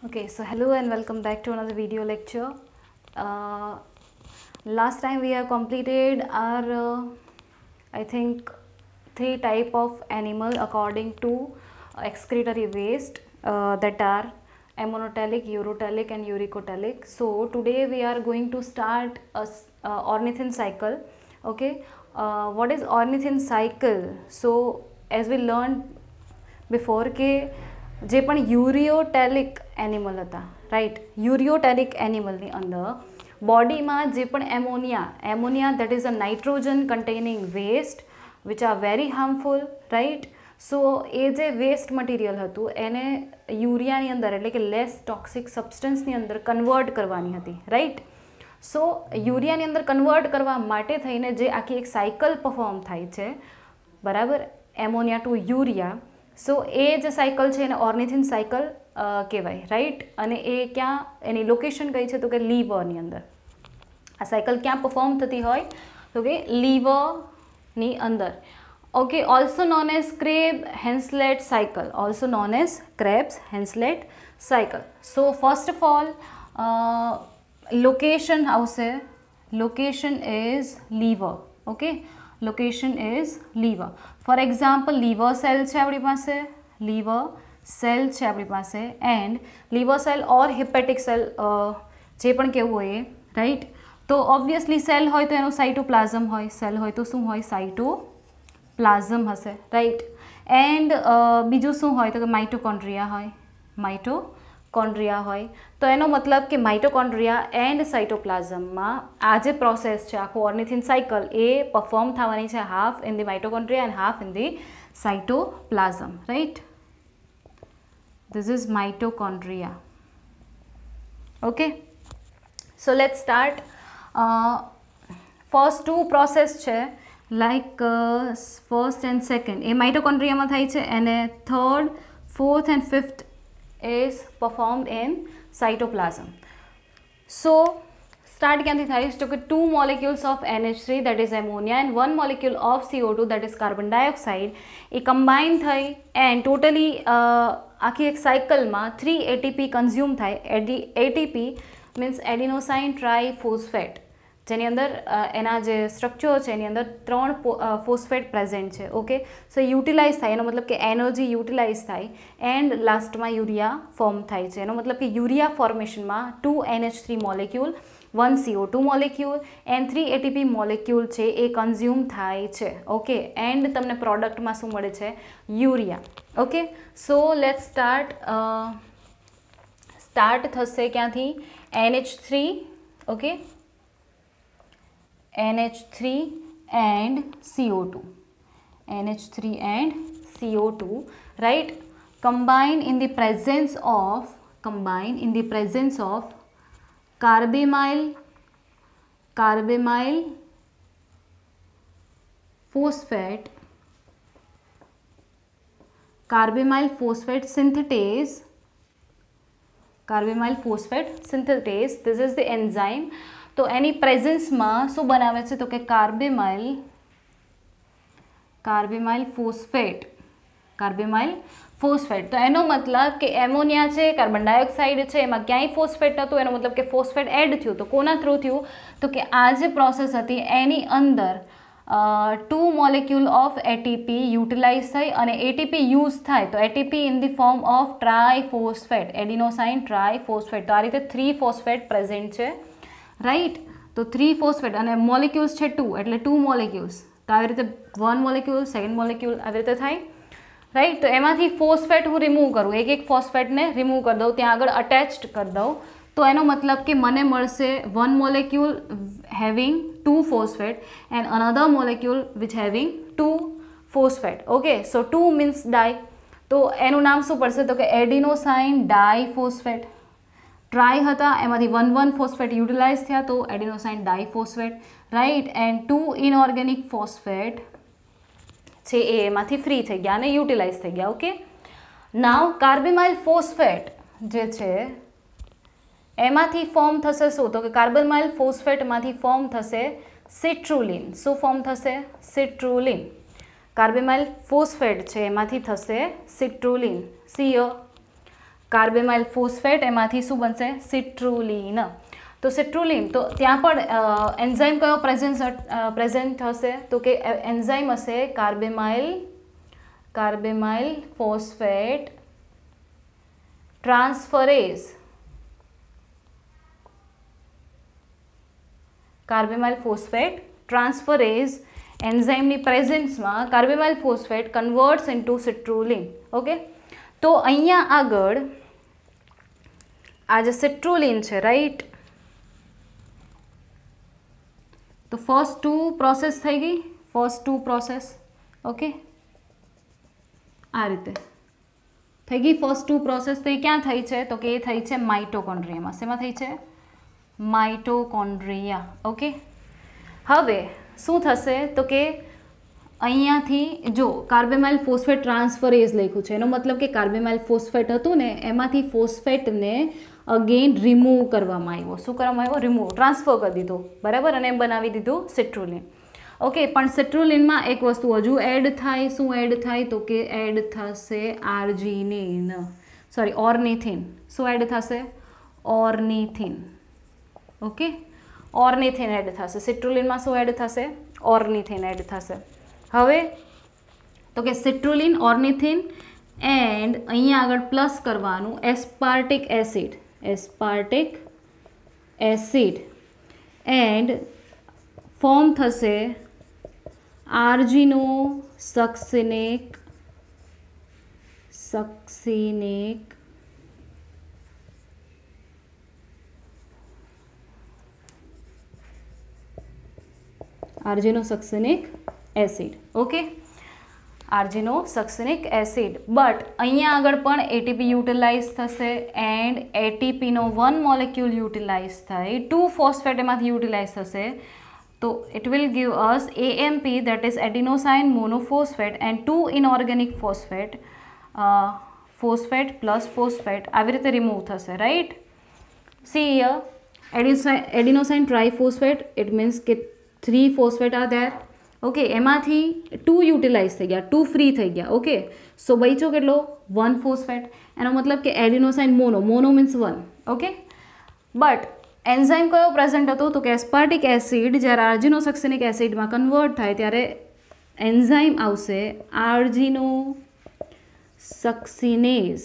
Okay, so hello and welcome back to another video lecture. Last time we have completed our, I think, three type of animal according to excretory waste that are ammonotelic, urotelic and uricotelic. So today we are going to start a ornithine cycle. Okay, what is ornithine cycle? So as we learned before કે જે પણ યુરિયોટેલિક animal હતા right યુરિયોટેલિક એનિમલની અંદર બોડીમાં જે પણ ammonia that is a nitrogen containing waste which are very harmful right so એ જે વેસ્ટ મટીરિયલ હતું એને યુરિયાની અંદર એટલે કે લેસ ટોક્સિક સબસ્ટન્સની અંદર કન્વર્ટ કરવાની હતી રાઈટ સો યુરિયાની અંદર કન્વર્ટ કરવા માટે થઈને જે આખી એક સાયકલ પરફોર્મ થાય છે બરાબર એમોનિયા ટુ યુરિયા સો એ જે સાયકલ છે એને ઓર્નિથિન સાયકલ કહેવાય રાઈટ અને એ ક્યાં એની લોકેશન કઈ છે તો કે લીવરની અંદર આ સાયકલ ક્યાં પરફોર્મ થતી હોય તો કે લીવરની અંદર okay also known as Krebs Henseleit cycle also known as Krebs Henseleit cycle so first of all location આવશે location is liver okay location is liver for example liver cell છે આપણી પાસે લીવર સેલ છે આપણી પાસે and liver cell or hepatic cell જે પણ કહેવું હોય એ રાઈટ તો ઓબ્વિયસલી સેલ હોય તો એનું સાઇટોપ્લાઝમ હોય સેલ હોય તો શું હોય સાઇટોપ્લાઝમ હશે રાઈટ એન્ડ બીજું શું હોય તો કે માઇટોકોન્ડ્રિયા હોય માઇટોકોન્ડ્રિયા હોય તો એનો મતલબ કે માઇટોકોન્ડ્રિયા એન્ડ સાઇટોપ્લાઝમમાં આ જે પ્રોસેસ છે આખું ઓર્નિથિન સાયકલ એ પરફોર્મ થવાની છે half in the mitochondria and half in the cytoplasm right this is mitochondria okay so let's start first two process છે like first and second A mitochondria થાય છે અને third fourth and fifth is performed in cytoplasm so start ક્યાંથી થાય તો કે two molecules of NH3 that is ammonia and one molecule of CO2 that is carbon dioxide A combine થઈ and totally આખી એક સાયકલમાં 3 ATP કન્ઝ્યુમ થાય ATP means adenosine triphosphate જેની અંદર એના જે સ્ટ્રક્ચર છે એની અંદર 3 ફોસ્ફેટ પ્રેઝન્ટ છે ઓકે સો યુટિલાઇઝ થાય એનો મતલબ કે એનર્જી યુટિલાઇઝ થાય એન્ડ લાસ્ટમાં યુરિયા ફોર્મ થાય છે એનો મતલબ કે યુરિયા ફોર્મેશનમાં 2 NH3 molecule 1 CO2 molecule and 3 ATP molecule છે એ કન્ઝ્યુમ થાય છે ઓકે એન્ડ તમને પ્રોડક્ટમાં શું મળે છે urea okay so let's start થશે ક્યાંથી NH3 okay NH3 and CO2 NH3 and CO2 right combine in the presence of carbamyl phosphate synthetase this is the enzyme તો એની પ્રેઝન્સમાં શું બનાવે છે તો કે કાર્બેમાઇલ ફોસ્ફેટ તો એનો મતલબ કે એમોનિયા છે કાર્બન ડાયોક્સાઇડ છે એમાં ક્યાંય ફોસ્ફેટ નહોતું એનો મતલબ કે ફોસ્ફેટ એડ થયું તો કોના થ્રુ થયું તો કે આ જે પ્રોસેસ હતી એની અંદર 2 મોલેક્યુલ ઓફ એટીપી યુટિલાઇઝ થઈ અને એટીપી યુઝ થાય તો ATP in the form of triphosphate adenosine triphosphate તો આ રીતે 3 ફોસ્ફેટ પ્રેઝન્ટ છે રાઈટ તો 3 ફોસ્ફેટ અને મોલિક્યુલ્સ છે 2 એટલે 2 મોલિક્યુલ્સ તો આવી રીતે 1 મોલિક્યુલ સેકન્ડ મોલિક્યુલ આવી રીતે થાય રાઈટ તો એમાંથી ફોસ્ફેટ હું રિમૂવ કરું એક ફોસ્ફેટને રિમૂવ કરી દઉં ત્યાં આગળ અટેચ્ડ કરી દઉં તો એનો મતલબ કે મને મળશે 1 molecule having 2 phosphate and another molecule which having 2 phosphate okay so 2 means di તો એનું નામ શું પડશે તો કે એડિનોસાઇન ડાયફોસ્ફેટ ટ્રાય હતા એમાંથી 1 ફોસ્ફેટ યુટિલાઇઝ થયા તો adenosine diphosphate right and 2 inorganic phosphate છે એ એમાંથી ફ્રી થઈ ગયા અને યુટિલાઇઝ થઈ ગયા ઓકે નાવ કાર્બેમાઇલ ફોસ્ફેટ જે છે એમાંથી ફોર્મ થશે શું તો કે કાર્બેમાઇલ ફોસ્ફેટમાંથી ફોર્મ થશે સિટ્રુલિન શું ફોર્મ થશે સિટ્રુલિન કાર્બેમાઇલ ફોસ્ફેટ છે એમાંથી થશે સિટ્રુલિન સીઓ કાર્બેમાઇલ ફોસ્ફેટ એમાંથી શું બનશે? સિટ્રુલિન. તો સિટ્રુલિન, તો ત્યાં પણ એન્ઝાઇમ કયો પ્રેઝન્ટ હશે? તો કે એન્ઝાઇમ હશે carbamyl phosphate transferase. Carbamyl phosphate transferase એન્ઝાઇમની પ્રેઝન્સમાં carbamyl phosphate converts into citrulline. Okay, તો અહીંયા આગળ આ જે સિટ્રુલિન છે, રાઈટ, તો ફર્સ્ટ 2 પ્રોસેસ થઈ ગઈ, ફર્સ્ટ 2 પ્રોસેસ. ઓકે, આ રીતે થઈ ગઈ ફર્સ્ટ 2 પ્રોસેસ. તો એ ક્યાં થઈ છે? તો કે એ થઈ છે માઇટોકોન્ડ્રિયામાં. શેમાં થઈ છે? માઇટોકોન્ડ્રિયા. ઓકે, હવે શું થશે? તો કે અહીંયાથી જો કાર્બેમાઇલ ફોસ્ફેટ ટ્રાન્સફરેઝ લખ્યું છે, એનો મતલબ કે કાર્બેમાઇલ ફોસ્ફેટ હતું ને એમાંથી ફોસ્ફેટને અગેન રિમૂવ કરવામાં આવ્યો. શું કરવામાં આવ્યો? રિમૂવ, ટ્રાન્સફર કરી દીધો, બરાબર, અને એમ બનાવી દીધું સિટ્રુલિન. ઓકે, પણ સિટ્રુલિનમાં એક વસ્તુ હજુ એડ થાય. શું એડ થાય? તો કે એડ થશે આર્જિનિન, સોરી ઓર્નિથિન. શું એડ થશે? ઓર્નિથિન. ઓકે, ઓર્નિથિન એડ થશે સિટ્રુલિનમાં. શું એડ થશે? ઓર્નિથિન એડ થશે. હવે તો કે સિટ્રુલિન, ઓર્નિથિન એન્ડ અહીંયા આગળ પ્લસ કરવાનું એસ્પાર્ટિક એસિડ, એન્ડ ફોર્મ થશે arginosuccinic acid. Okay, arginosuccinic acid. But અહીંયા આગળ પણ એટીપી યુટિલાઇઝ થશે એન્ડ એટીપીનો 1 મોલેક્યુલ યુટિલાઇઝ થાય, 2 ફોસ્ફેટ એમાંથી યુટિલાઇઝ થશે. તો it will give us AMP, that is adenosine monophosphate, and 2 inorganic phosphate plus phosphate આવી રીતે રિમૂવ થશે, right. C here, adenosine triphosphate, it means કે 3 phosphate are there. ઓકે, એમાંથી 2 યુટિલાઇઝ થઈ ગયા, 2 ફ્રી થઈ ગયા. ઓકે, સો બચ્યો કેટલો? 1 ફોસ્ફેટ. એનો મતલબ કે adenosine mono means 1. Okay, but enzyme કયો પ્રેઝન્ટ હતો? તો કે એસ્પાર્ટિક એસિડ જ્યારે આર્જિનોસક્સિનિક એસિડમાં કન્વર્ટ થાય ત્યારે એન્ઝાઇમ આવશે arginosuccinase,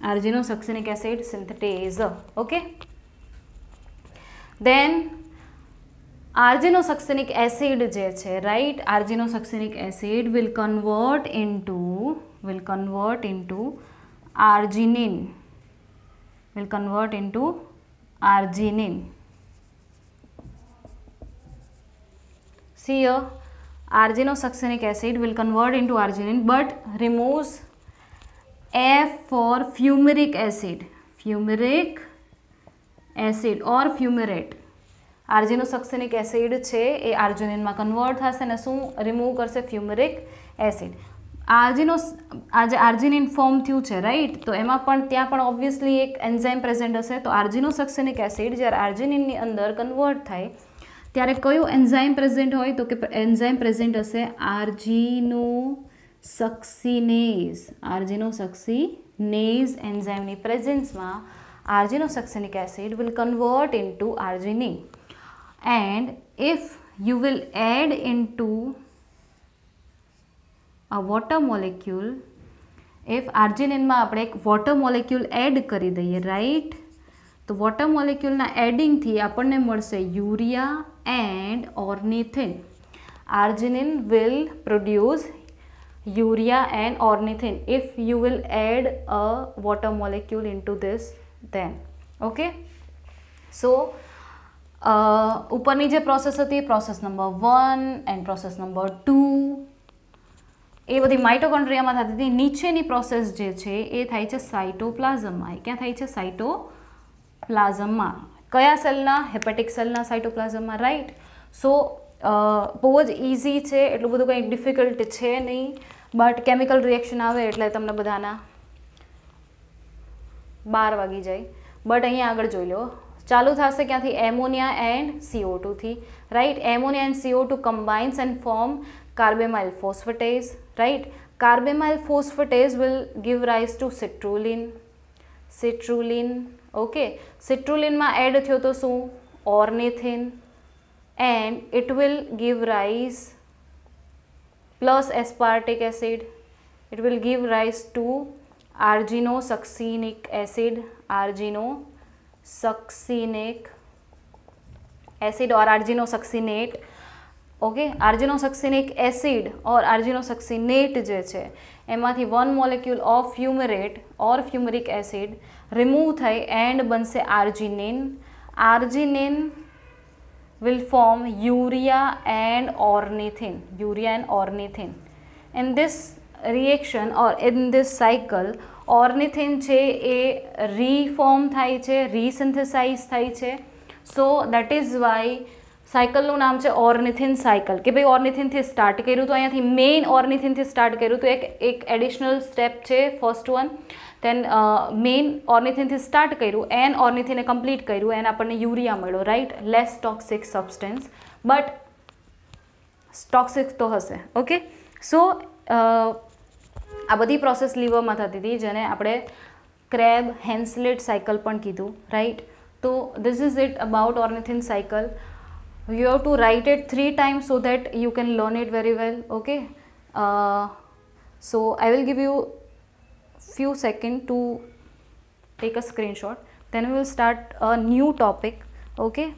arginosuccinic acid synthetase. Okay, then arginosuccinic acid जे छे, right, arginosuccinic acid will convert into arginine. See here, arginosuccinic acid will convert into arginine but removes F for fumaric acid or fumarate. Arginosuccinic acid છે એ આર્જિનિનમાં convert થશે અને શું remove કરશે? Fumaric acid. આજે આર્જિનિન ફોર્મ થયું છે, રાઈટ, તો એમાં પણ ત્યાં પણ ઓબ્વિયસલી એક એન્ઝાઇમ પ્રેઝન્ટ હશે. તો આર્જિનોસક્સિનિક એસિડ જ્યારે આર્જિનિનની અંદર કન્વર્ટ થાય ત્યારે કયું એન્ઝાઇમ પ્રેઝન્ટ હોય? તો કે એન્ઝાઇમ પ્રેઝન્ટ હશે આર્જિનોસક્સિનેઝ એન્ઝાઇમની પ્રેઝન્સમાં આર્જિનોસક્સિનિક acid will convert into arginine. And if you will add into a water molecule, if આર્જિનિનમાં આપણે એક વોટર મોલેક્યુલ એડ કરી દઈએ, રાઈટ, તો વોટર મોલેક્યુલના એડિંગથી આપણને મળશે urea and ornithine. Arginine will produce urea and ornithine if you will add a water molecule into this then. Okay, so ઉપરની જે પ્રોસેસ હતી, process number 1 and process number 2, એ બધી માઇટોકોન્ડ્રિયામાં થતી હતી. નીચેની પ્રોસેસ જે છે એ થાય છે સાઇટોપ્લાઝમમાં. ક્યાં થાય છે? સાઇટોપ્લાઝમમાં. કયા સેલના? હેપેટિક સેલના સાઇટોપ્લાઝમમાં, રાઈટ. સો બહુ જ ઇઝી છે, એટલું બધું કંઈ ડિફિકલ્ટ છે નહીં, બટ કેમિકલ રિએક્શન આવે એટલે તમને બધાના 12 વાગી જાય. બટ અહીંયા આગળ જોઈ લો, ચાલુ થશે ક્યાંથી? એમોનિયા એન્ડ CO2થી, right. Ammonia and CO2 combines and form carbamyl phosphatase, right. Carbamyl phosphatase will give rise to citrulline. ઓકે, સિટ્રુલિનમાં એડ થયો તો શું? Ornithine. and it will give rise plus aspartic acid, it will give rise to arginosuccinic acid or arginosuccinate. Okay, arginosuccinic acid or arginosuccinate જે છે એમાંથી 1 molecule of fumarate or fumaric acid remove થઈ and બનશે arginine. Arginine will form urea and ornithine. In this reaction or in this cycle, ornithine છે એ reform થાય છે, resynthesize થાય છે. So that is why સાયકલનું નામ છે ઓર્નિથિન સાયકલ, કે ભાઈ ઓર્નિથિનથી સ્ટાર્ટ કર્યું તો અહીંયાથી મેઇન ઓર્નિથિનથી સ્ટાર્ટ કર્યું તો એક એડિશનલ સ્ટેપ છે ફર્સ્ટ વન. દેન મેઇન ઓર્નિથિનથી સ્ટાર્ટ કર્યું, એન ઓર્નિથિને કમ્પ્લીટ કર્યું, એને આપણને યુરિયા મળ્યો, right. Less toxic substance, but toxic તો હશે. ઓકે, સો આ બધી પ્રોસેસ લીવરમાં થતી હતી, જેને આપણે ક્રેબ હેન્સલેટ સાયકલ પણ કીધું, રાઈટ. તો this is it about ornithine cycle. You have to write it 3 times so that you can learn it very well. Okay, so I will give you few seconds to take a screenshot, then we will start a new topic. Okay.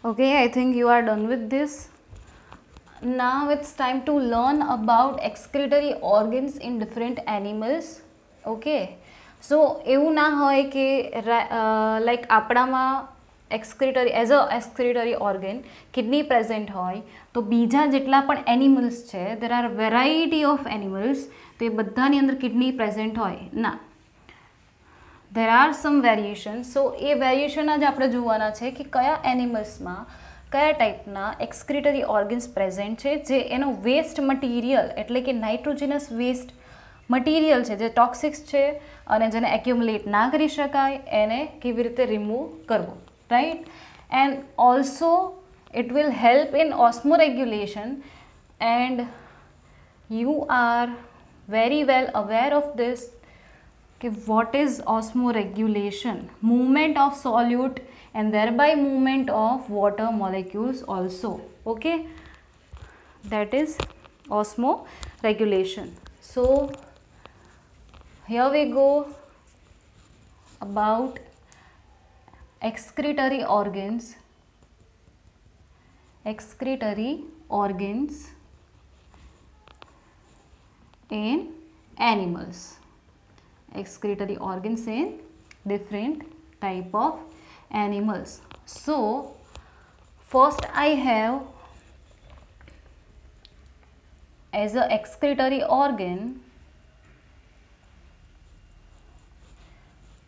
Okay, I think you are done with this. Now it's time to learn about excretory organs in different animals. Okay, so એવું ના હોય કે like આપણામાં excretory as a excretory organ kidney present હોય તો બીજા જેટલા પણ એનિમલ્સ છે, there are variety of animals, તો એ બધાની અંદર કિડની પ્રેઝન્ટ હોય ના. there are some variations. so A variation જ આપણે જોવાના છે કે કયા એનિમલ્સમાં કયા ટાઈપના એક્સક્રિટરી ઓર્ગન્સ પ્રેઝન્ટ છે, જે એનો વેસ્ટ મટીરિયલ એટલે કે નાઇટ્રોજનસ વેસ્ટ મટીરિયલ છે જે ટોક્સિક્સ છે અને જેને એક્યુમ્યુલેટ ના કરી શકાય એને કેવી રીતે રિમૂવ કરવું, right. And also it will help in osmoregulation, and you are very well aware of this. What is osmoregulation? Movement of solute and thereby movement of water molecules also. Okay, that is osmoregulation. So here we go about excretory organs in animals. Excretory organs in different type of animals. So first I have as a excretory organ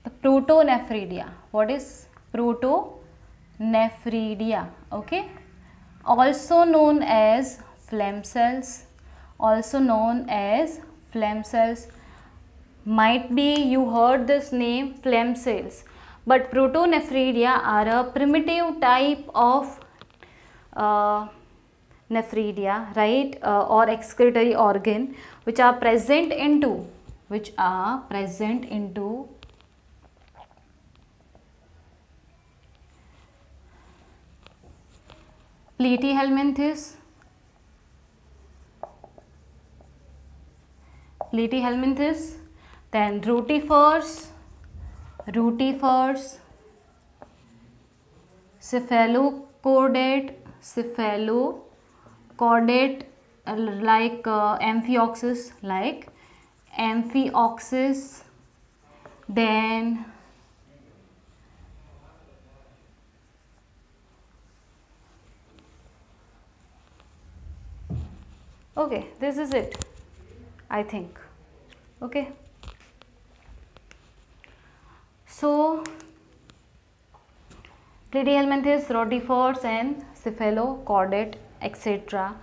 the protonephridia. What is protonephridia? Okay, also known as phlegm cells. Might be you heard this name, phlegm cells, but protonephridia are a primitive type of nephridia, right, or excretory organ which are present into platyhelminthes, then rotifers, rotifers, cephalochordate like Amphioxus, then okay, this is it, I think. Okay, so platyhelminthes, rotifers and cephalochordate etc.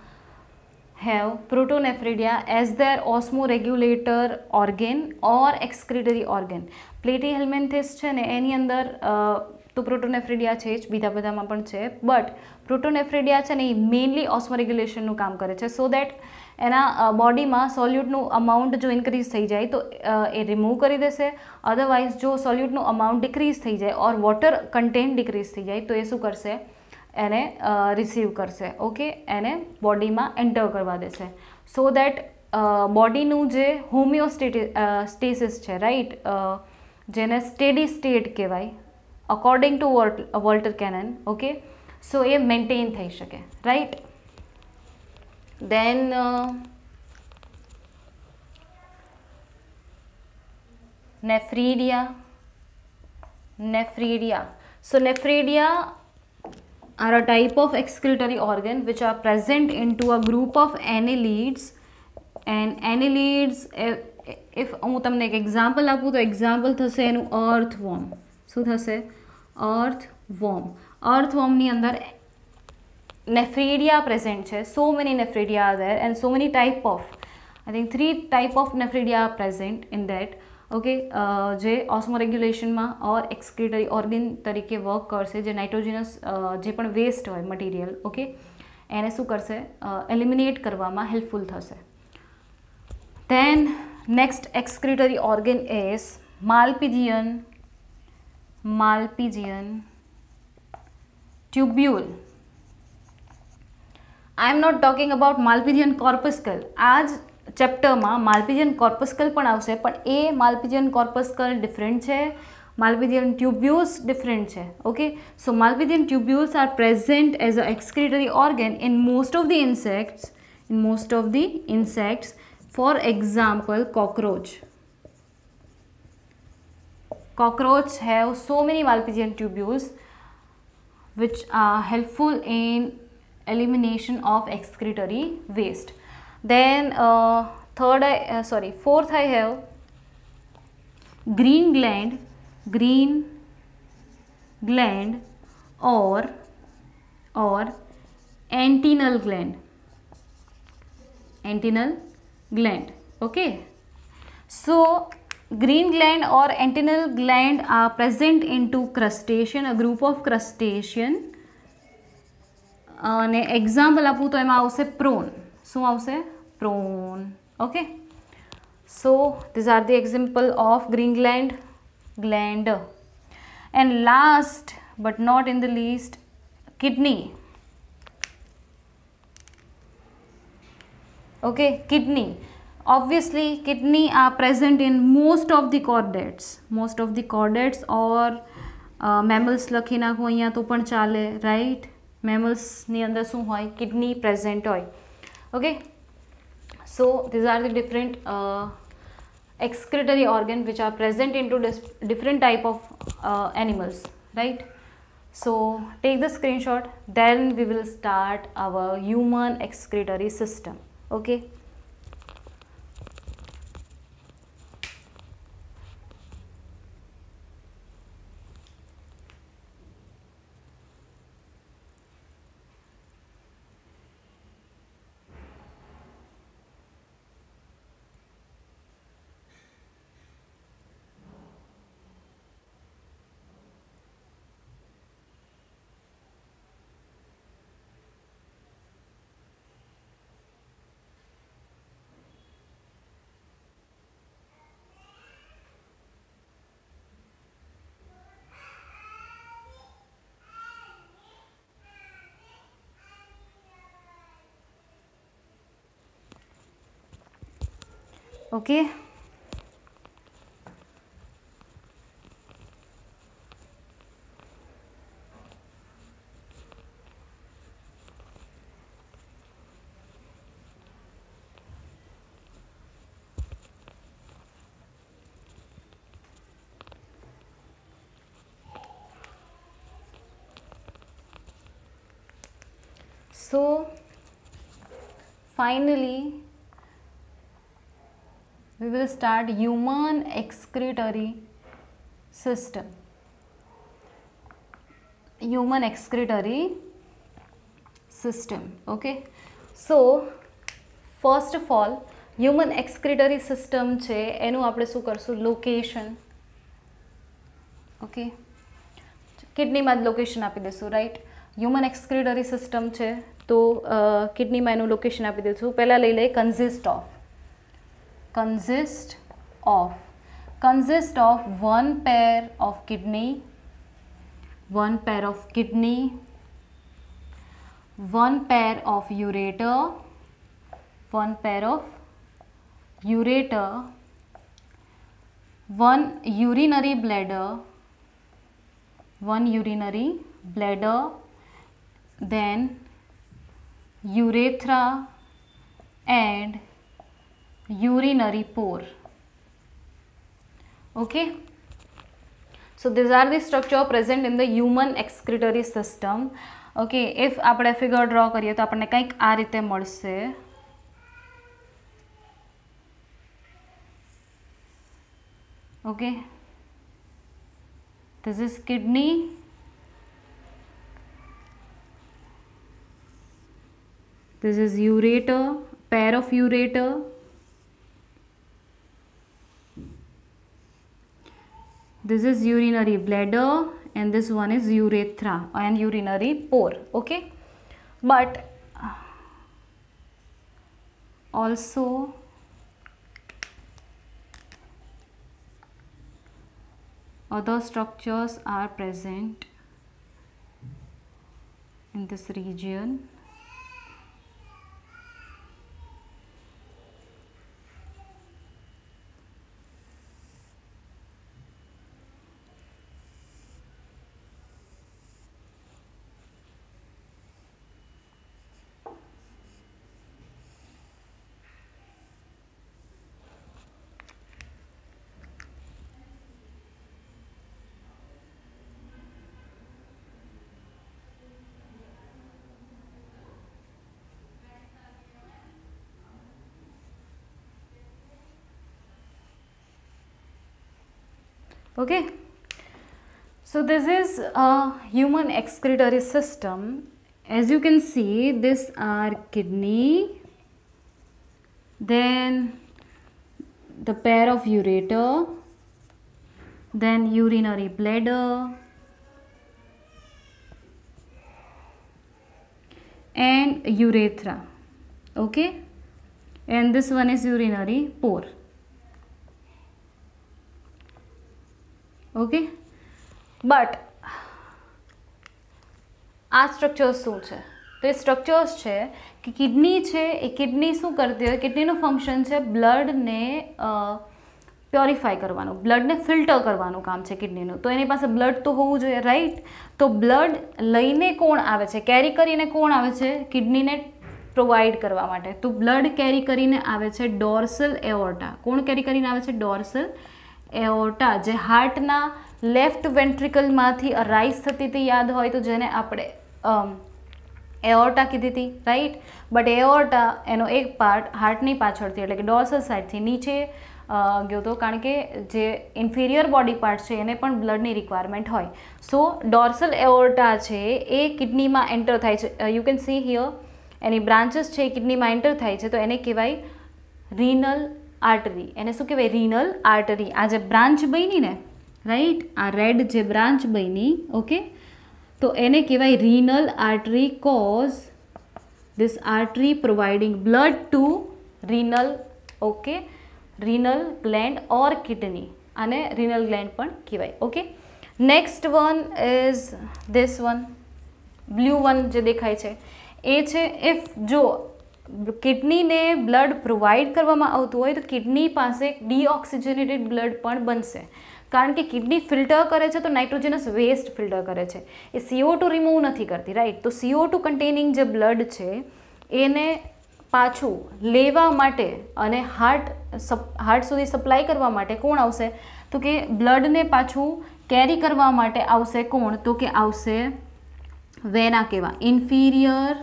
have protonephridia as their osmoregulator organ or excretory organ. platyhelminthes છે ને એની અંદર તો પ્રોટોનેફ્રિડિયા છે જ, બીજા બધામાં પણ છે, બટ પ્રોટોનેફ્રિડિયા છે ને એ મેઇનલી ઓસ્મોરેગ્યુલેશનનું કામ કરે છે, સો દેટ એના બોડીમાં સોલ્યુટનું અમાઉન્ટ જો ઇન્ક્રીઝ થઈ જાય તો એ રિમૂવ કરી દેશે, અધરવાઇઝ જો સોલ્યુટનું અમાઉન્ટ ડિક્રીઝ થઈ જાય ઓર વોટર કન્ટેન્ટ ડિક્રીઝ થઈ જાય તો એ શું કરશે, એને રિસીવ કરશે, ઓકે, એને બોડીમાં એન્ટર કરવા દેશે, સો દેટ બોડીનું જે હોમિયોસ્ટેસિસ છે, રાઈટ, જેને સ્ટેડી સ્ટેટ કહેવાય according to Walter Cannon, okay, so એ મેન્ટેન થઈ શકે, right. Then nephridia. So nephridia are a type of excretory organ which are present into a group of annelids, and annelids, if હું તમને એક example આપું તો example થશે એનું અર્થવોર્મ. શું થશે? અર્થવોર્મ. અર્થવોર્મની અંદર nephridia present છે. So many nephridia are there and so many type of, I think 3 type of nephridia are present in that. Okay, જે ઓસ્મોરેગ્યુલેશનમાં ઓર એક્સક્રીટરી ઓર્ગન તરીકે વર્ક કરશે, જે નાઇટ્રોજનસ જે પણ વેસ્ટ હોય મટીરિયલ, ઓકે, એને શું કરશે, એલિમિનેટ કરવામાં હેલ્પફુલ થશે. Then next excretory organ is Malpighian tubule. I am not talking about Malpighian corpuscle. આ જ ચેપ્ટરમાં માલ્પિજિયન કોર્પસ્કલ પણ આવશે, પણ એ માલ્પિજિયન કોર્પસ્કલ ડિફરન્ટ છે, માલ્પિજિયન ટ્યુબ્યુલ્સ ડિફરન્ટ છે, okay. So Malpighian tubules are present as a excretory organ in most of the insects, for example cockroach have so many malpighian tubules which are helpful in elimination of excretory waste. Then fourth I have green gland or antennal gland. Okay, so green gland or antennal gland are present into crustacean, a group of crustacean. અને example આપું તો એમાં આવશે prone. શું આવશે? Prone. Okay, so this are the example of green gland. And last but not in the least, kidney. Okay, kidney. Obviously kidney are present in most of the chordates or mammals લખી નાખું અહીંયા તો પણ ચાલે, right. મેમલ્સની અંદર શું હોય? Kidney present હોય, okay. So this are the different excretory organ which are present into different type of animals, right? So take the screenshot, then we will start our human excretory system, okay. Okay, So finally we will start human excretory system. Human excretory system. Okay, so first of all human excretory system છે એનું આપણે શું કરશું, location. Okay, કિડનીમાં જ location આપી દઈશું, right. Human excretory system છે તો કિડનીમાં એનું લોકેશન આપી દઈશું. પહેલાં લઈ લઈએ consist of one pair of kidney, one pair of kidney, one pair of ureter, one pair of ureter, one urinary bladder, then urethra and urinary pore. Okay, so these are the structure present in the human excretory system. Okay, if આપણે figure draw કરીએ તો આપણને કંઈક આ રીતે મળશે. Okay, this is kidney, this is ureter, pair of ureter, this is urinary bladder, and this one is urethra and urinary pore. Okay, but also other structures are present in this region. Okay, so this is a human excretory system. As you can see, these are kidney, then the pair of ureter, then urinary bladder, and urethra. Okay, and this one is urinary pore. Okay, but આ structures શું છે? તો એ structures છે કે kidney છે એ kidney શું કરતી હોય, કિડનીનું ફંક્શન છે બ્લડને પ્યોરિફાય કરવાનું, બ્લડને ફિલ્ટર કરવાનું કામ છે કિડનીનું. તો એની પાસે બ્લડ તો હોવું જોઈએ, રાઈટ. તો બ્લડ લઈને કોણ આવે છે, કેરી કરીને કોણ આવે છે, કિડનીને પ્રોવાઈડ કરવા માટે. તો બ્લડ કેરી કરીને આવે છે ડોર્સલ એઓર્ટા. કોણ કેરી કરીને આવે છે? ડોર્સલ એઓર્ટા, જે હાર્ટના લેફ્ટ વેન્ટ્રિકલમાંથી અરાઇઝ થતી હતી, યાદ હોય તો, જેને આપણે એઓર્ટા કીધી હતી, રાઈટ. બટ એઓર્ટા એનો એક પાર્ટ હાર્ટની પાછળથી એટલે કે ડોર્સલ સાઇડથી નીચે ગયો હતો, કારણ કે જે ઇન્ફિરિયર બોડી પાર્ટ છે એને પણ બ્લડની રિક્વાયરમેન્ટ હોય. સો ડોર્સલ એઓર્ટા છે એ કિડનીમાં એન્ટર થાય છે. You can see here any branches છે એ કિડનીમાં એન્ટર થાય છે, તો એને કહેવાય રીનલ આર્ટરી. એને શું કહેવાય? રીનલ આર્ટરી. આ જે બ્રાન્ચ બની ને, રાઈટ, આ રેડ જે બ્રાન્ચ બની, ઓકે, તો એને કહેવાય Rinal artery, cause this artery providing blood to renal, okay, renal gland or kidney, અને renal gland પણ કહેવાય. okay, next one is this one, blue one જે દેખાય છે એ છે if જો કિડનીને બ્લડ પ્રોવાઈડ કરવામાં આવતું હોય તો કિડની પાસે ડીઓક્સિજનેટેડ બ્લડ પણ બનશે, કારણ કે કિડની ફિલ્ટર કરે છે તો નાઇટ્રોજનસ વેસ્ટ ફિલ્ટર કરે છે, એ CO2 રિમૂવ નથી કરતી, રાઈટ. તો CO2 કન્ટેનિંગ જે બ્લડ છે એને પાછું લેવા માટે અને હાર્ટ સુધી સપ્લાય કરવા માટે કોણ આવશે? તો કે બ્લડને પાછું કેરી કરવા માટે આવશે કોણ? તો કે આવશે વેના કહેવા, ઇન્ફિરિયર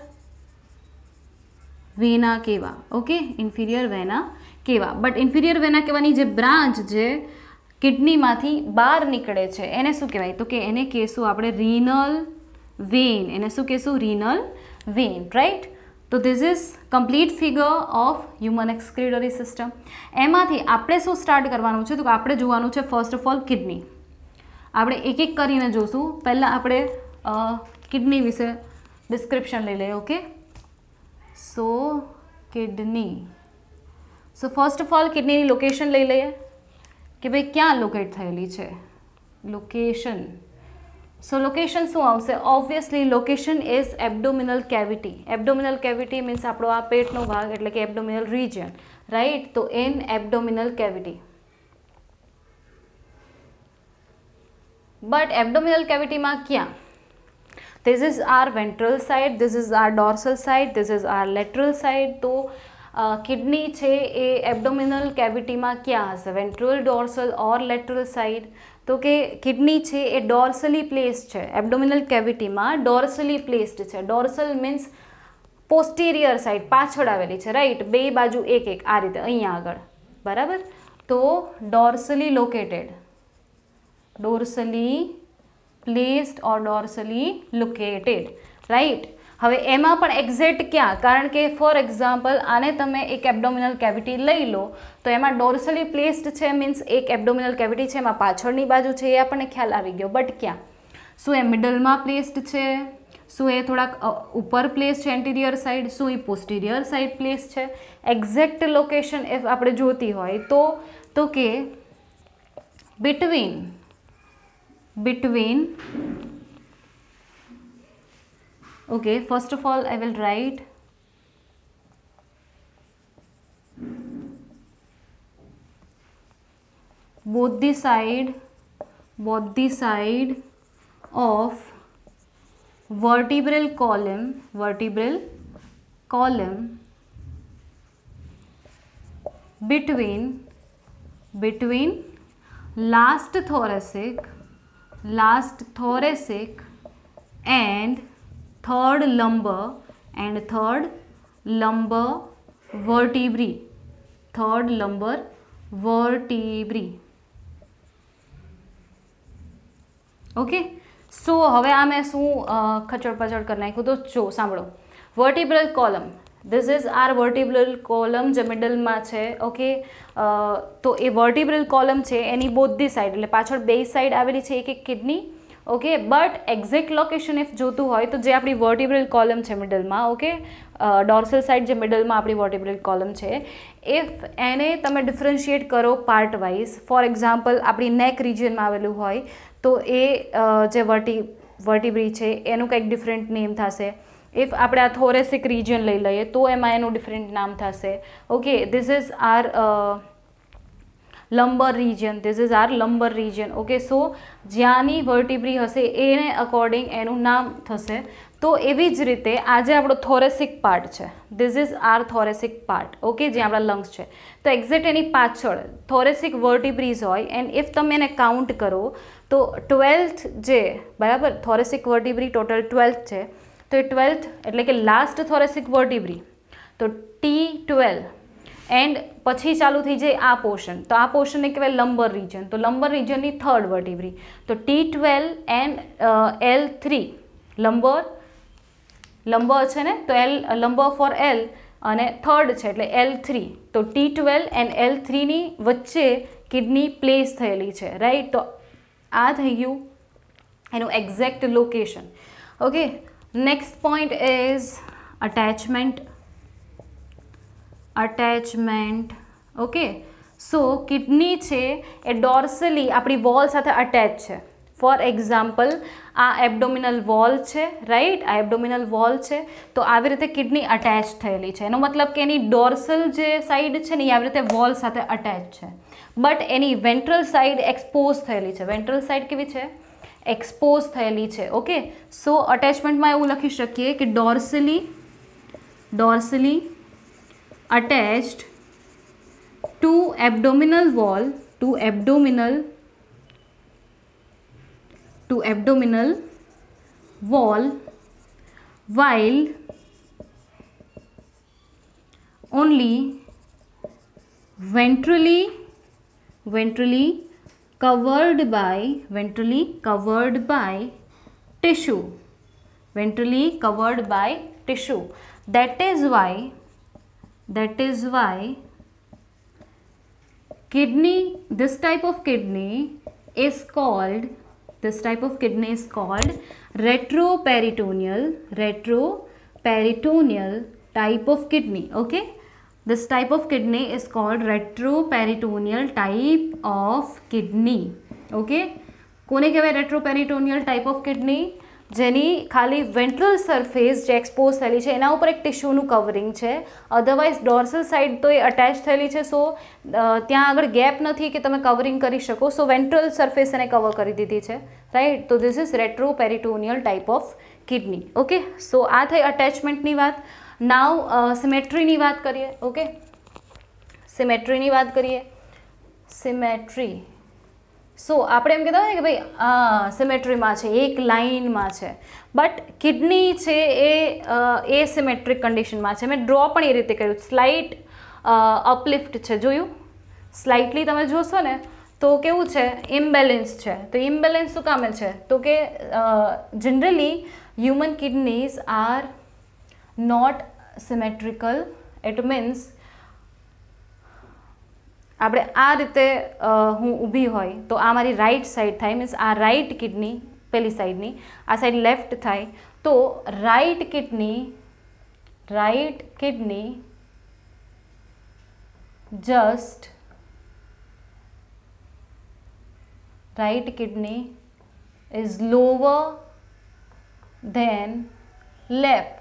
વેના કેવા. ઓકે, ઇન્ફિરિયર વેના કેવા. બટ ઇન્ફિરિયર વેના કેવાની જે બ્રાન્ચ જે કિડનીમાંથી બહાર નીકળે છે એને શું કહેવાય? તો કે એને કહેશું આપણે રીનલ વેન. એને શું કહેશું? Renal vein, right. તો this is complete figure of human excretory system. એમાંથી આપણે શું સ્ટાર્ટ કરવાનું છે? તો કે આપણે જોવાનું છે ફર્સ્ટ ઓફ ઓલ કિડની. આપણે એક એક કરીને જોશું. પહેલાં આપણે કિડની વિશે ડિસ્ક્રિપ્શન લઈ લઈએ. Okay, so kidney. So first of all કિડનીની લોકેશન લઈ લઈએ કે ભાઈ ક્યાં લોકેટ થયેલી છે. લોકેશન. સો લોકેશન શું આવશે? Obviously location is abdominal cavity. Abdominal cavity means આપણો આ પેટનો ભાગ એટલે કે એબડોમિનલ રિજન, રાઈટ. તો in abdominal cavity. But abdominal કેવિટીમાં ક્યાં? This is our ventral side, this is our dorsal side, this is our lateral side. તો કિડની છે એ એબડોમિનલ કેવિટીમાં ક્યાં હશે? વેન્ટ્રલ, ડોર્સલ ઓર લેટરલ સાઇડ? તો કે કિડની છે એ ડોર્સલી પ્લેસ્ડ છે. એબડોમિનલ કેવિટીમાં ડોર્સલી પ્લેસ્ડ છે. ડોર્સલ મીન્સ પોસ્ટિરિયર સાઇડ, પાછળ આવેલી છે, રાઈટ. બે બાજુ એક એક આ રીતે અહીંયા આગળ, બરાબર. તો ડોર્સલી લોકેટેડ, ડોર્સલી પ્લેસ્ડ ઓર ડોર્સલી લોકેટેડ, રાઈટ. હવે એમાં પણ એક્ઝેક્ટ ક્યાં? કારણ કે ફોર એક્ઝામ્પલ આને તમે એક એબડોમિનલ કેવિટી લઈ લો તો એમાં ડોર્સલી પ્લેસ્ડ છે મીન્સ એક એબડોમિનલ કેવિટી છે, એમાં પાછળની બાજુ છે એ આપણને ખ્યાલ આવી ગયો. બટ ક્યાં? શું એ મિડલમાં પ્લેસ્ડ છે? શું એ થોડાક ઉપર પ્લેસ છે એન્ટિરિયર સાઈડ? શું એ પોસ્ટિરિયર સાઈડ પ્લેસ છે? એક્ઝેક્ટ લોકેશન ઇફ આપણે જોતી હોય તો કે between okay, first of all I will write both the side of vertebral column between last thoracic and third lumbar vertebrae. Okay, so હવે આ મેં શું ખચડ પચડ કરી નાખ્યું? તો જો સાંભળો, vertebral column, this is our vertebral column જે મિડલમાં છે. ઓકે, તો એ વર્ટિબ્રલ કોલમ છે એની બોથ ધી સાઈડ એટલે પાછળ બે સાઈડ આવેલી છે એક એક kidney. Okay, but exact location if જોતું હોય તો જે આપણી વર્ટિબ્રલ કોલમ છે મિડલમાં, ઓકે, ડોર્સલ સાઈડ જે મિડલમાં આપણી વર્ટિબ્રલ કોલમ છે, ઇફ એને તમે ડિફરન્શિએટ કરો પાર્ટ વાઇઝ, ફોર એક્ઝામ્પલ આપણી નેક રિજિયનમાં આવેલું હોય તો એ જે વર્ટિબ્રી છે એનું કંઈક ડિફરન્ટ નેમ થશે. ઇફ આપણે આ થોરેસિક રિજિયન લઈ લઈએ તો એમાં એનું ડિફરન્ટ નામ થશે. Okay, this is our lumbar region. Okay, so જ્યાંની વર્ટિબ્રી હશે એને અકોર્ડિંગ એનું નામ થશે. તો એવી જ રીતે આ જે આપણો થોરેસિક પાર્ટ છે, this is our thoracic part. Okay, જે આપણા લંગ્સ છે, તો એક્ઝેક્ટ એની પાછળ થોરેસિક વર્ટિબ્રીઝ હોય એન્ડ ઇફ તમે એને કાઉન્ટ કરો તો 12th જે, બરાબર, થોરેસિક વર્ટિબ્રી ટોટલ 12th છે. તો એ 12th એટલે કે લાસ્ટ થોરેસિક વર્ટિબ્રી, તો T12 એન્ડ પછી ચાલુ થઈ જાય આ પોર્શન, તો આ પોર્શનને કહેવાય લંબર રિજન. તો લંબર રિજનની થર્ડ વર્ટિબ્રી, તો T12 એન્ડ L3 લંબર છે ને, તો લંબર ફોર L અને થર્ડ છે એટલે L3. તો T12 એન્ડ L3ની વચ્ચે કિડની પ્લેસ થયેલી છે, રાઈટ. તો આ થઈ ગયું એનું exact location. Okay, next point is attachment. Okay, so kidney છે એ ડોર્સલી આપણી વોલ સાથે અટેચ છે. ફોર એક્ઝામ્પલ આ એબડોમિનલ વોલ છે, રાઈટ, આ એબડોમિનલ વોલ છે. તો આવી રીતે કિડની અટેચ થયેલી છે. એનો મતલબ કે એની ડોર્સલ જે સાઈડ છે ને એ આવી રીતે વોલ સાથે અટેચ છે. But any ventral side expose થયેલી છે. વેન્ટ્રલ સાઈડ કેવી છે? એક્સપોઝ થયેલી છે. ઓકે, સો અટેચમેન્ટમાં એવું લખી શકીએ કે ડોર્સલી attached to abdominal wall while only ventrally covered by tissue, ventrally covered by tissue. That is why kidney, this type of kidney is called retroperitoneal type of kidney. Okay, this type of kidney is called retroperitoneal type of kidney. Okay, કોને કહેવાય retroperitoneal type of kidney? જેની ખાલી ventral surface જે expose થયેલી છે એના ઉપર એક ટિશ્યુનું કવરિંગ છે, અધરવાઇઝ ડોર્સલ સાઇડ તો એ અટેચ થયેલી છે, સો ત્યાં આગળ ગેપ નથી કે તમે કવરિંગ કરી શકો, સો વેન્ટ્રલ સરફેસ એને કવર કરી દીધી છે, રાઈટ. તો this is retroperitoneal type of kidney. Okay, so આ થઈ અટેચમેન્ટની વાત. નાવ સિમેટ્રીની વાત કરીએ. ઓકે, સિમેટ્રીની વાત કરીએ. સિમેટ્રી, સો આપણે એમ કહેતા હોય કે ભાઈ સિમેટ્રીમાં છે, એક લાઇનમાં છે, બટ કિડની છે એ સિમેટ્રિક કન્ડિશનમાં છે. મેં ડ્રો પણ એ રીતે કર્યું, સ્લાઇટ અપલિફ્ટ છે, જોયું? સ્લાઇટલી તમે જોશો ને તો કેવું છે, ઇમ્બેલેન્સ છે. તો ઇમ્બેલેન્સ શું કામે છે? તો કે generally human kidneys are not symmetrical. It means આપણે આ રીતે હું ઊભી હોય તો આ મારી રાઈટ સાઈડ થાય, મીન્સ આ રાઈટ કિડની પેલી સાઈડની, આ સાઈડ લેફ્ટ થાય. તો right kidney is lower than left.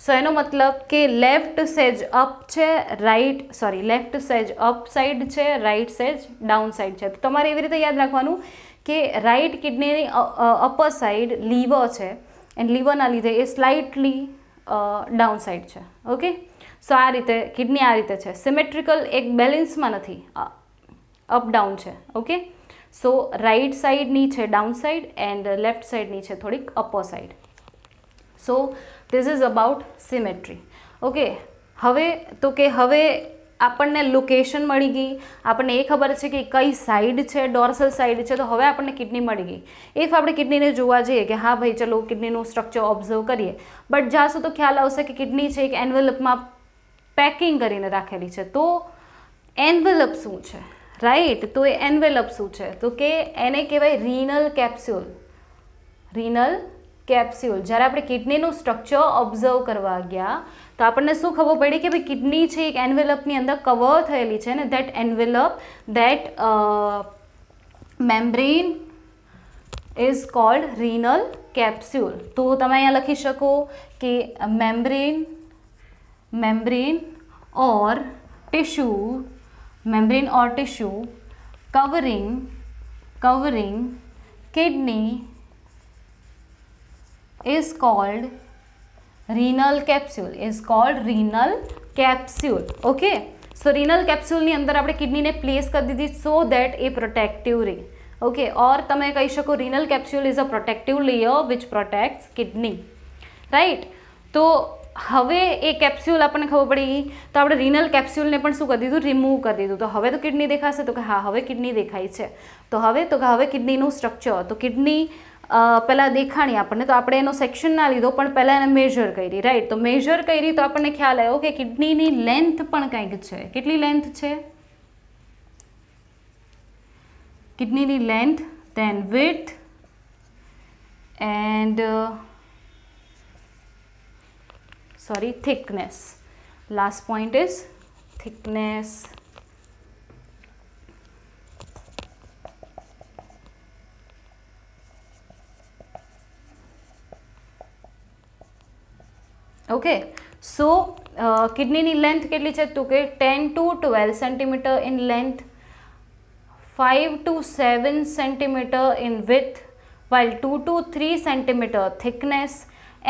So એનો મતલબ કે લેફ્ટ સેજ અપ છે, લેફ્ટ સેજ અપ સાઈડ છે, રાઈટ સેજ ડાઉન સાઈડ છે. તો તમારે એવી રીતે યાદ રાખવાનું કે રાઈટ કિડનીની અપર સાઈડ લીવર છે, એન્ડ લીવરના લીધે એ સ્લાઇટલી ડાઉન સાઈડ છે. ઓકે, સો આ રીતે કિડની આ રીતે છે, સિમેટ્રિકલ, એક બેલેન્સમાં નથી, અપ ડાઉન છે. ઓકે, સો રાઈટ સાઈડની છે ડાઉન સાઈડ એન્ડ લેફ્ટ સાઈડની છે થોડીક upper side. So this is about symmetry. Okay, હવે આપણને લોકેશન મળી ગઈ, આપણને એ ખબર છે કે કઈ સાઈડ છે, ડોર્સલ સાઈડ છે, તો હવે આપણને કિડની મળી ગઈ. ઇફ આપણે કિડનીને જોવા જઈએ કે હા ભાઈ ચલો કિડનીનું સ્ટ્રક્ચર ઓબ્ઝર્વ કરીએ, બટ જાશું તો ખ્યાલ આવશે કે કિડની છે એક એન્વેલપમાં પેકિંગ કરીને રાખેલી છે. તો એન્વેલપ શું છે, રાઈટ? તો એ એન્વેલપ શું છે? તો કે એને કહેવાય રીનલ કેપ્સ્યુલ. જ્યારે આપણે કિડનીનું સ્ટ્રક્ચર ઓબ્ઝર્વ કરવા ગયા તો આપણને શું ખબર પડી કે ભાઈ કિડની છે એક એન્વેલપની અંદર કવર થયેલી છે ને, that membrane is called Rinal capsule. તો તમે અહીંયા લખી શકો કે membrane or tissue covering kidney is called renal capsule. Okay, so renal capsule ની અંદર આપણે કિડનીને પ્લેસ કરી દીધી સો દેટ એ પ્રોટેક્ટિવ રહે. ઓકે, ઓર તમે કહી શકો renal capsule is a protective layer which protects kidney, right. તો હવે એ કેપ્સ્યુલ આપણને ખબર પડી તો આપણે રીનલ કેપ્સ્યુલને પણ શું કરી દીધું, રિમૂવ કરી દીધું. તો હવે તો કિડની દેખાશે, તો કે હા હવે કિડની દેખાય છે. તો હવે કિડનીનું સ્ટ્રક્ચર, તો કિડની પહેલાં દેખાણી આપણને, તો આપણે એનો સેક્શન ના લીધો પણ પહેલાં એને મેજર કરી, રાઈટ. તો મેજર કરી તો આપણને ખ્યાલ આવ્યો કે કિડનીની લેન્થ પણ કંઈક છે. કેટલી લેન્થ છે કિડનીની length? Then width and thickness. Last point is thickness. Okay, so કિડનીની લેન્થ કેટલી છે? તો કે 10 to 12 centimetre in length, 5 to 7 centimetre in width, while 2 to 3 centimetre thickness,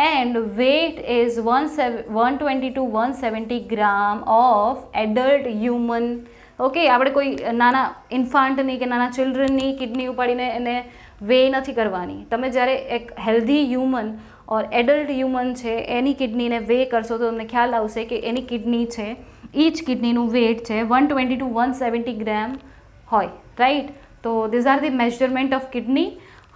and weight is 120 to 170 gram of adult human. Okay, આપણે કોઈ નાના ઇન્ફાન્ટની કે નાના ચિલ્ડ્રનની કિડની ઉપાડીને એને વેઇ નથી કરવાની. તમે જ્યારે એક હેલ્ધી હ્યુમન और एडल्ट ह्यूमन है एनी किडनी ने वे करशो तो तमने ख्याल आवशे कि एनी किडनी है ईच किडनीनु वेट है 120 to 170 ग्राम होय, राइट। तो this are the measurement of kidney.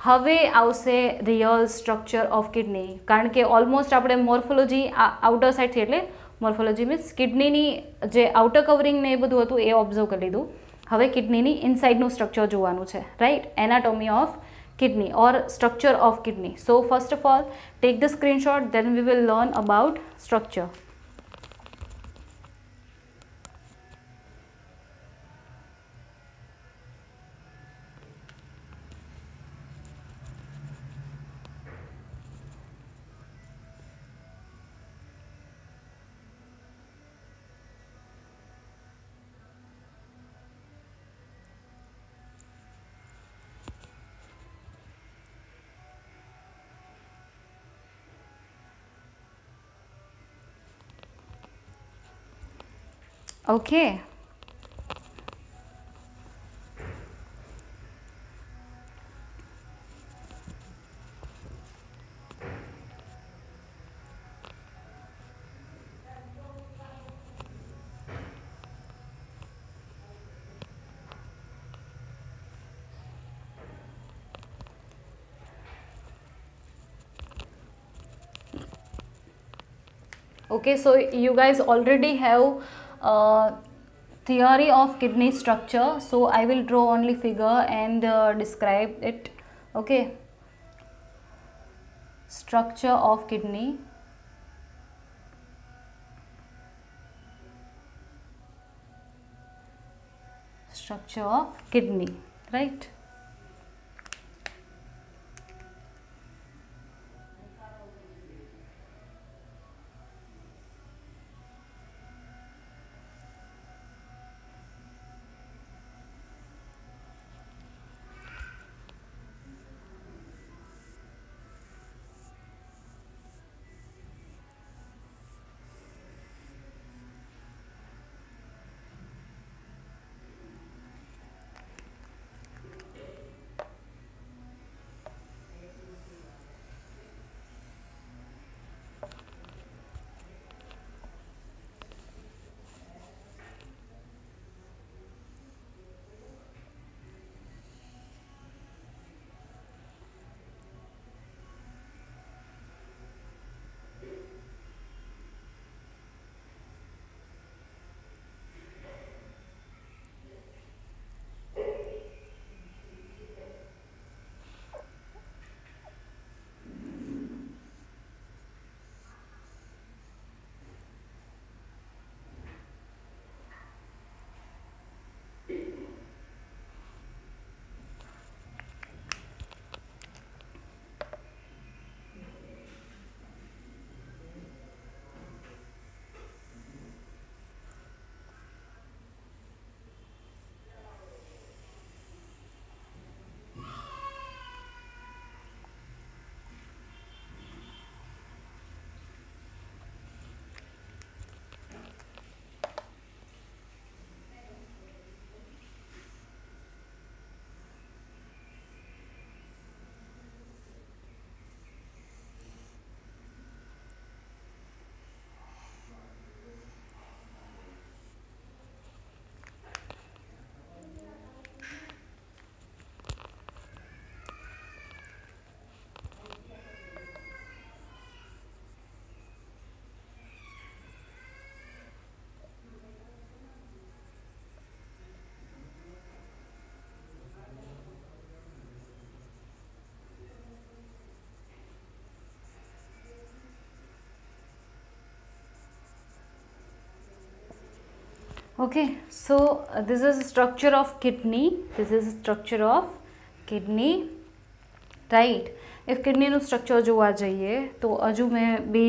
हवे आवशे रियल स्ट्रक्चर ऑफ किडनी, कारण के ऑलमोस्ट आपणे मोर्फोलॉजी आउटर साइड थी एटले मोर्फोलॉजी मीन्स किडनीनी जे आउटर कवरिंग ने ए बधुं हतुं ए ऑब्जर्व करी लीधुं। हवे किडनीनी इनसाइडनुं स्ट्रक्चर जोवानुं छे, right. Anatomy of kidney or structure of kidney. So first of all take the screenshot, then we will learn about structure. Okay. Okay, so you guys already have theory of kidney structure, so I will draw only figure and describe it. Okay, structure of kidney. Structure of kidney, right? Okay, so this is structure of kidney. This is structure of kidney, right? If kidney નું structure જોવા જઈએ તો હજુ મેં બે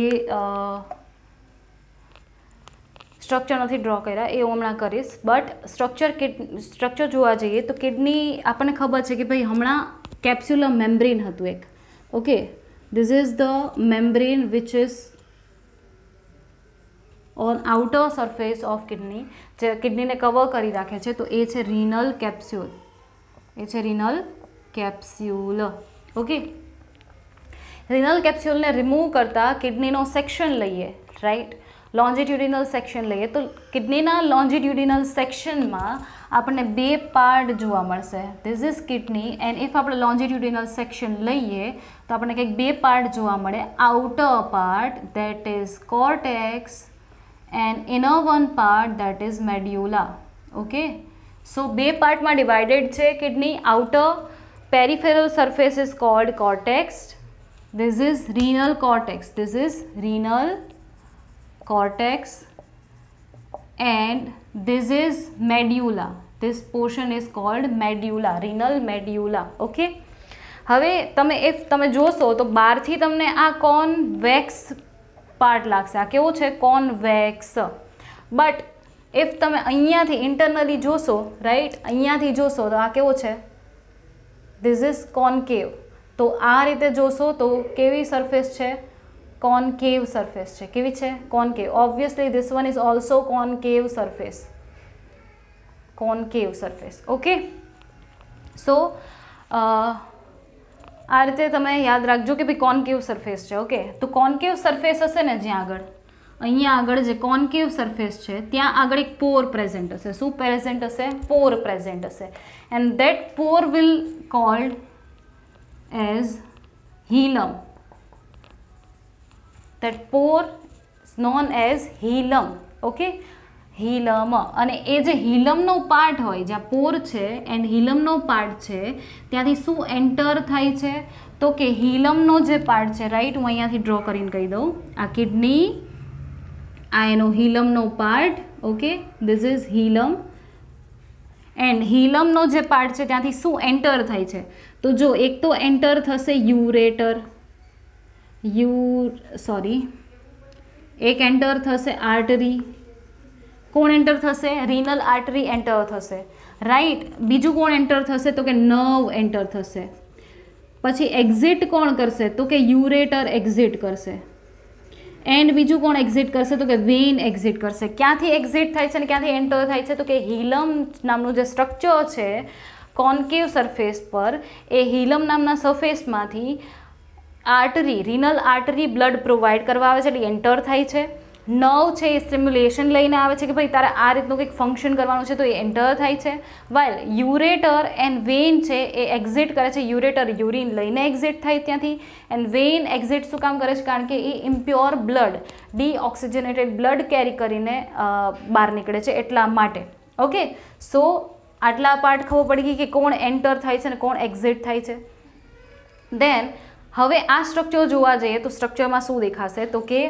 structure નથી draw કર્યા, એ હમણાં કરીશ. બટ સ્ટ્રક્ચર જોવા જઈએ તો કિડની આપણને ખબર છે કે ભાઈ હમણાં કેપ્સ્યુલર મેમ્બ્રેન હતું એક. Okay, this is the membrane which is on outer surface of kidney, જે કિડનીને કવર કરી રાખે છે. તો એ છે રીનલ કેપ્સ્યુલ. એ છે રીનલ કેપ્સ્યુલ. ઓકે, રિનલ કેપ્સ્યુલને રિમૂવ કરતાં કિડનીનો સેક્શન લઈએ, રાઈટ, લોન્જિટ્યુડિનલ સેક્શન લઈએ તો કિડનીના લોન્જિટ્યુડિનલ સેક્શનમાં આપણને બે પાર્ટ જોવા મળશે. This is kidney and if આપણે લોન્જિટ્યુડિનલ સેક્શન લઈએ તો આપણને કંઈક બે પાર્ટ જોવા મળે. Outer part that is cortex and inner one part that is medulla. Okay, so બે પાર્ટમાં ડિવાઇડેડ છે kidney. Outer peripheral surface is called cortex. This is renal cortex. This is renal cortex and this is medulla. This portion is called medulla, renal medulla. Okay. હવે તમે જોશો તો બહારથી તમને આ કોન્વેક્સ પાર્ટ લાગશે. આ કેવો છે? કોન્વેક્સ. બટ ઇફ તમે અહીંયાથી ઇન્ટરનલી જોશો, રાઈટ, અહીંયાથી જોશો તો આ કેવો છે? This is concave. તો આ રીતે જોશો તો કેવી સરફેસ છે? કોન્કેવ સરફેસ છે. કેવી છે? Concave. Obviously this one is also concave surface. Concave surface. Okay, so આ રીતે તમે યાદ રાખજો કે ભાઈ કોન્કેવ સરફેસ છે. ઓકે, તો કોન્કેવ સરફેસ હશે ને જ્યાં આગળ, અહીંયા આગળ જે કોન્કેવ સરફેસ છે ત્યાં આગળ એક પોર પ્રેઝન્ટ હશે. શું પ્રેઝન્ટ હશે? પોર પ્રેઝન્ટ હશે. And that Por will cold as hilum. That pore is known as hilum. Okay, hilum. અને એ જે હિલમનો પાર્ટ હોય, જ્યાં પોર છે એન્ડ હિલમનો પાર્ટ છે, ત્યાંથી શું એન્ટર થાય છે? તો કે હિલમનો જે પાર્ટ છે, રાઈટ, હું અહીંયાથી ડ્રો કરીને કહી દઉં. આ કિડની, આ એનો હિલમનો part. Okay, this is hilum and હિલમનો જે પાર્ટ છે ત્યાંથી શું એન્ટર થાય છે? તો જો એક તો એન્ટર થશે યુરેટર, એક એન્ટર થશે આર્ટરી. કોણ એન્ટર થશે? રીનલ આર્ટરી એન્ટર થશે, રાઈટ. બીજું કોણ એન્ટર થશે? તો કે નર્વ એન્ટર થશે. પછી એક્ઝિટ કોણ કરશે? તો કે યુરેટર એક્ઝિટ કરશે. એન્ડ બીજું કોણ એક્ઝિટ કરશે? તો કે વેઇન એક્ઝિટ કરશે. ક્યાંથી એક્ઝિટ થાય છે અને ક્યાંથી એન્ટર થાય છે? તો કે હિલમ નામનું જે સ્ટ્રક્ચર છે કોન્કેવ સરફેસ પર, એ હિલમ નામના સરફેસમાંથી artery, renal artery blood provide કરવા આવે છે એટલે એન્ટર થાય છે. નર્વ છે એ સ્ટિમ્યુલેશન લઈને આવે છે કે ભાઈ તારે આ રીતનું કંઈક ફંક્શન કરવાનું છે તો એ એન્ટર થાય છે. વાઇલ યુરેટર એન્ડ વેઇન છે એ એક્ઝિટ કરે છે. યુરેટર યુરિન લઈને એક્ઝિટ થાય ત્યાંથી એન્ડ વેઇન એક્ઝિટ શું કામ કરે છે? કારણ કે એ ઇમ્પ્યોર બ્લડ, ડીઓક્સિજનેટેડ બ્લડ કેરી કરીને બહાર નીકળે છે એટલા માટે. ઓકે, સો આટલા પાર્ટ ખબર પડી ગઈ કે કોણ એન્ટર થાય છે અને કોણ એક્ઝિટ થાય છે. દેન હવે આ સ્ટ્રક્ચર જોવા જઈએ તો સ્ટ્રક્ચરમાં શું દેખાશે? તો કે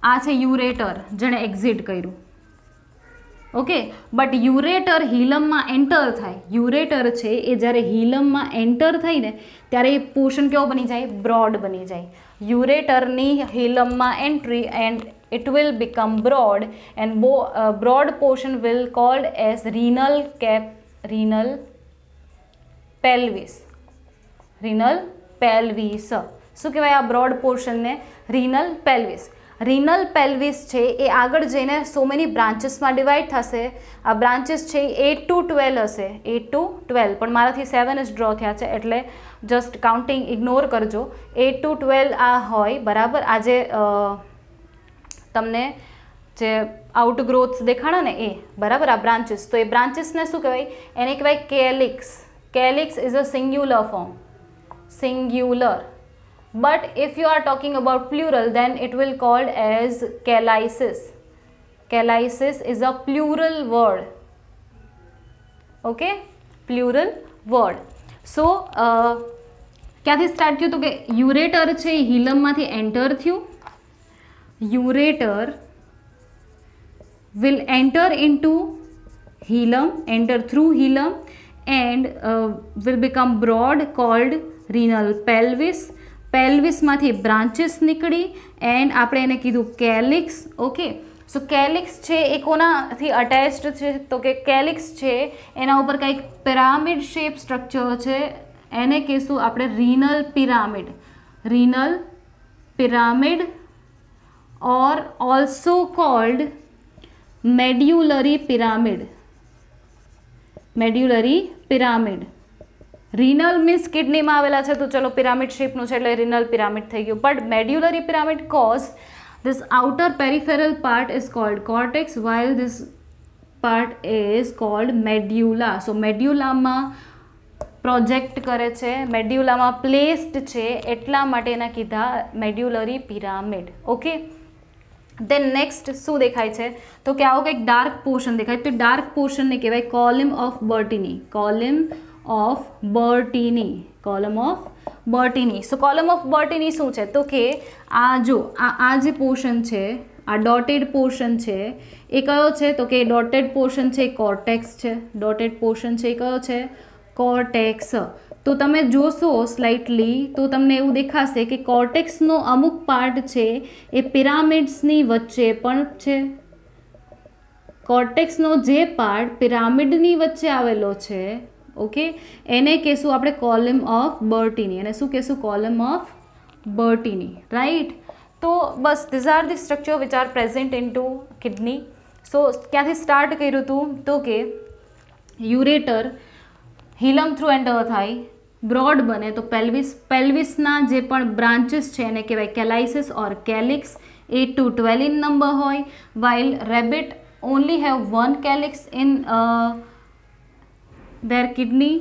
આ છે યુરેટર, જેણે એક્ઝિટ કર્યું. ઓકે, બટ યુરેટર હિલમમાં એન્ટર થાય. યુરેટર છે એ જ્યારે હિલમમાં એન્ટર થાય ને ત્યારે એ પોર્શન કેવો બની જાય? બ્રોડ બની જાય. યુરેટરની હિલમમાં entry and it will become broad and broad portion will called as renal pelvis. Renal pelvis. શું કહેવાય આ બ્રોડ પોર્શનને? રિનલ પેલ્વિસ. રિનલ પેલ્વિસ છે એ આગળ જઈને સો મેની બ્રાન્ચીસમાં ડિવાઈડ થશે. આ બ્રાન્ચીસ છે એ 8 to 12 હશે. 8 to 12, પણ મારાથી 7 જ ડ્રો થયા છે એટલે જસ્ટ કાઉન્ટિંગ ઇગ્નોર કરજો. 8 to 12 આ હોય, બરાબર. આજે તમને જે આઉટગ્રોથ્સ દેખાડા ને એ, બરાબર, આ બ્રાન્ચીસ. તો એ બ્રાન્ચીસને શું કહેવાય? એને કહેવાય calyx. Calyx is a singular form. Singular. But if you are talking about plural, then it will called as calycis. Calycis is a plural word. Okay, plural word. So ક્યાંથી સ્ટાર્ટ થયું? તો કે ureter છે એ હિલમમાંથી enter થયું. Ureter will enter into hilum, enter through hilum and will become broad called renal pelvis. પેલ્વિસમાંથી branches નીકળી and આપણે એને કીધું કેલિક્સ. ઓકે, સો કેલિક્સ છે એ કોનાથી અટેચ્ડ છે? તો કે કેલિક્સ છે એના ઉપર કંઈક પિરામિડ શેપ સ્ટ્રક્ચર છે, એને કહીશું આપણે renal pyramid. Renal pyramid or also called medullary pyramid. Medullary pyramid. Renal means કિડનીમાં આવેલા છે, તો ચલો પિરામિડ શેપનું છે એટલે રિનલ પિરામિડ થઈ ગયું. But medullary pyramid cause this outer peripheral part is called cortex while this part is called medulla. So medulla માં પ્રોજેક્ટ કરે છે, મેડ્યુલામાં પ્લેસ્ડ છે એટલા માટે એના કીધા મેડ્યુલરી પિરામિડ. ઓકે, દેન નેક્સ્ટ શું દેખાય છે તો કે આવો કંઈક ડાર્ક પોર્શન દેખાય, તો ડાર્ક પોર્શનને કહેવાય column of Bertini. Column of Bertini, column of Bertini. So column of Bertini શું છે તો કે આ જો આ જે પોર્શન છે, આ ડોટેડ પોર્શન છે એ કયો છે તો કે ડોટેડ પોર્શન છે કોર્ટેક્સ છે. ડોટેડ પોર્શન છે એ કયો છે? કોર્ટેક્સ. તો તમે જોશો સ્લાઇટલી તો તમને એવું દેખાશે કે કોર્ટેક્સનો અમુક પાર્ટ છે એ પિરામિડ્સની વચ્ચે પણ છે. કોર્ટેક્સનો જે પાર્ટ પિરામિડની વચ્ચે આવેલો છે, ઓકે, એને કહેશું આપણે કોલમ ઓફ બર્ટીની. એને શું કહેશું? Column of Bertini, right. તો બસ these are the structure which are present in two kidney. So ક્યાંથી સ્ટાર્ટ કર્યું હતું તો કે યુરેટર હિલમ થ્રુ એન્ટર થાય, બ્રોડ બને તો પેલ્વિસના જે પણ બ્રાન્ચીસ છે એને કહેવાય કેલાઇસિસ ઓર કેલિક્સ. 8 to 12 in number હોય, while rabbit only have one calyx in their kidney.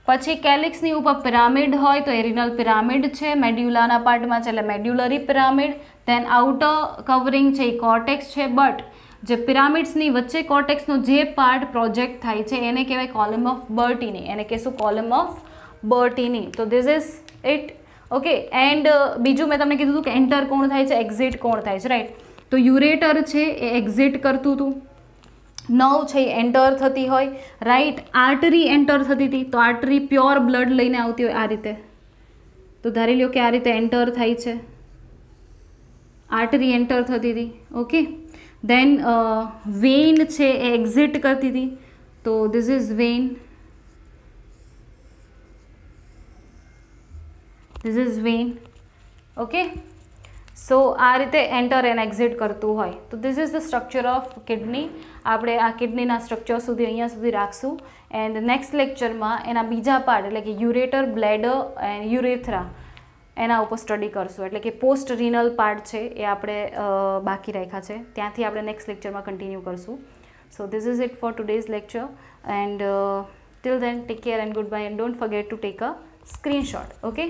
પછી કેલિક્સની ઉપર પિરામિડ હોય તો એ રિનલ પિરામિડ છે, મેડ્યુલાના પાર્ટમાં છે એટલે મેડ્યુલરી પિરામિડ. ધેન આઉટર કવરિંગ છે એ કોર્ટેક્સ છે, બટ જે પિરામિડ્સની વચ્ચે કોર્ટેક્સનો જે પાર્ટ પ્રોજેક્ટ થાય છે એને કહેવાય કોલમ ઓફ બર્ટીની. એને કહેશું કોલમ ઓફ બર્ટીની. તો this is it. Okay, and બીજું મેં તમને કીધું હતું કે એન્ટર કોણ થાય છે, એક્ઝિટ કોણ થાય છે, રાઈટ. તો યુરેટર છે એ એક્ઝિટ કરતું હતું, નવ છે એ એન્ટર થતી હોય, રાઈટ. આર્ટરી એન્ટર થતી હતી, તો આર્ટરી પ્યોર બ્લડ લઈને આવતી હોય આ રીતે. તો ધારી લો કે આ રીતે એન્ટર થાય છે, આર્ટરી એન્ટર થતી હતી. ઓકે, દેન વેઇન છે એ એક્ઝિટ કરતી હતી, તો this is vein. This is vein. Okay, so આ રીતે એન્ટર એન્ડ એક્ઝિટ કરતું હોય. તો this is the structure of kidney. આપણે આ કિડનીના સ્ટ્રક્ચર સુધી અહીંયા સુધી રાખશું, એન્ડ નેક્સ્ટ લેક્ચરમાં એના બીજા પાર્ટ એટલે કે યુરેટર, બ્લેડર એન્ડ યુરેથ્રા એના ઉપર સ્ટડી કરશું. એટલે કે પોસ્ટ રિનલ પાર્ટ છે એ આપણે બાકી રાખ્યા છે, ત્યાંથી આપણે નેક્સ્ટ લેક્ચરમાં કન્ટિન્યુ કરશું. So this is it for today's lecture, and till then take care and good bye, and don't forget to take a screenshot. Okay.